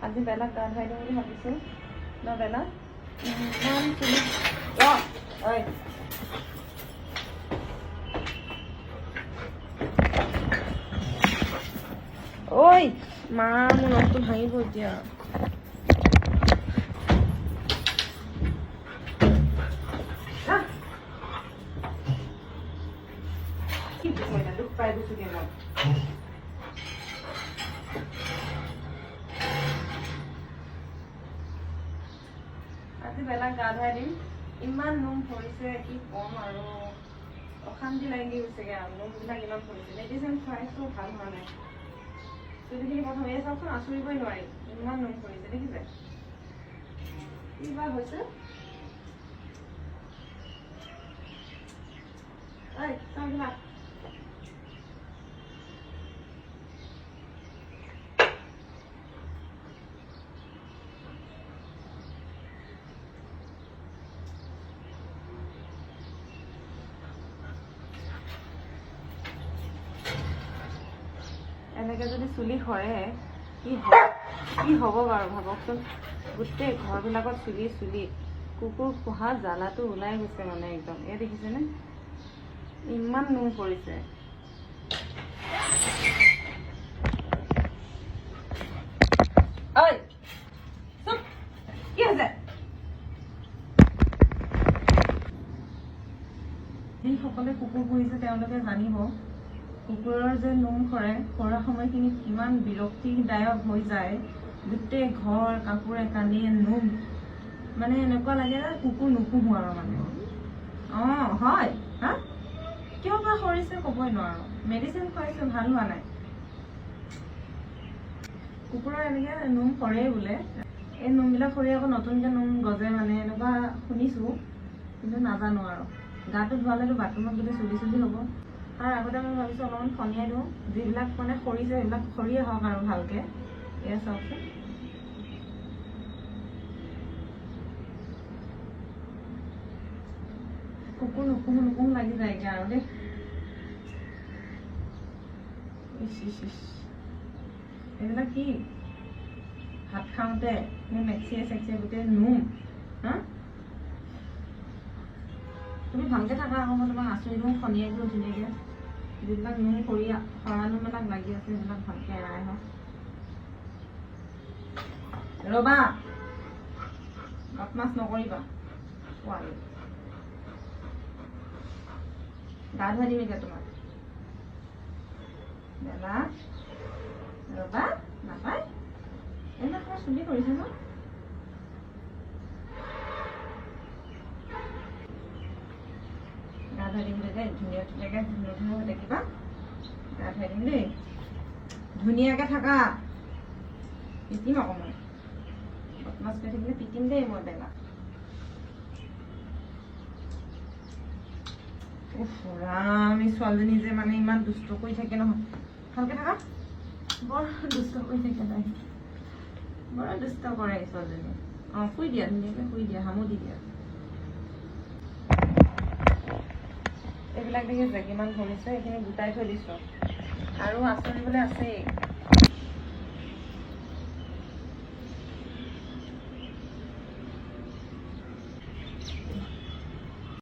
আজি বেলাক গা ধুৱাই দিওঁ বুলি ভাবিছোঁ ন বেলা ইমান চুলি ঐ ঐ মা মোৰ নখটো ভাঙিব এতিয়া দুখ পাই গৈছোঁ মই আজি বেলাক গা ধুৱাই দিম ইমান নোম পৰিছে কি ক'ম আৰু অশান্তি লাগি গৈছেগৈ আৰু নোমবিলাক ইমান পৰিছে মেডিচিন খুৱাইছোঁ ভাল হোৱা নাই চুলিখিনি প্ৰথম এই চাওকচোন আঁচুৰিবই নোৱাৰি ইমান নোম পৰিছে দেখিছে কি বা হৈছে ঐ চাওঁ কিবা এনেকৈ যদি চুলি সৰে কি হ'ব বাৰু ভাবকচোন গোটেই ঘৰবিলাকত চুলি কুকুৰ পোহা জ্বালাটো ওলাই গৈছে মানে একদম এই দেখিছেনে ইমান নোম পৰিছে ঐ চুপ কি হৈছে যিসকলে কুকুৰ পুহিছে তেওঁলোকে জানিব কুকুৰৰ যে নোম সৰা সময়খিনিত কিমান বিৰক্তিদায়ক হৈ যায় গোটেই ঘৰ কাপোৰে কানিয়ে নোম মানে এনেকুৱা লাগে কুকুৰ নুপুহো আৰু মানে হয় হা কিয় বা সৰিছে ক'বই নোৱাৰো মেডিচিন খুৱাইছোঁ ভাল হোৱা নাই কুকুৰৰ এনেকৈ নোম সৰেই বোলে এই নোমবিলাক সৰি আকৌ নতুনকৈ নোম গজে মানে এনেকুৱা শুনিছোঁ কিন্তু নাজানো আৰু গাটো ধোৱালেতো বাথৰুমত যদি চুলি হ'ব তাৰ আগতে মই ভাবিছোঁ অলপমান খনিয়াই দিওঁ যিবিলাক মানে সৰিছে সেইবিলাক সৰিয়ে হওক আৰু ভালকৈ এয়া চাওকচোন কুকুৰ নুপুহো লাগি যায়গৈ আৰু দেই এইবিলাক কি ভাত খাওঁতে মোৰ মেক্সিয়ে চেক্সিয়ে গোটেই নোম হা তুমি ভালকৈ থাকা আকৌ মই তোমাক আঁচুৰি দিওঁ খনিয়াই দিওঁ ধুনীয়াকৈ যিবিলাক নোম সৰা নোমবিলাক লাগি আছে সেইবিলাক ভালকৈ এৰাই হওক ৰ'বা বদমাছ নকৰিবা পোৱালি গা ধুৱাই দিম এতিয়া তোমাক বেলা ৰ'বা নাপায় এইবিলাক তোমাৰ চুলি কৰিছে ন গা ধুৱাই দিম দেই ধুনীয়াকৈ দেখিবা গা ধুৱাই দিম দেই ধুনীয়াকৈ থাকা পিটিম আকৌ মই বদমাছ কৰি থাকিলে পিটিম দেই মই বেলা ৰাম এই ছোৱালীজনী যে মানে ইমান দুষ্ট কৰি থাকে নহয় ভালকৈ থাকা বৰ দুষ্ট কৰি থাকে তাই বৰ দুষ্ট কৰে এই ছোৱালীজনী শুই দিয়া ধুনীয়াকৈ শুই দিয়া সামৰি দিয়া এইবিলাক দেখিছে কিমান ভৰিছে এইখিনি গোটাই থৈ দিছোঁ আৰু আঁচৰিবলৈ আছেই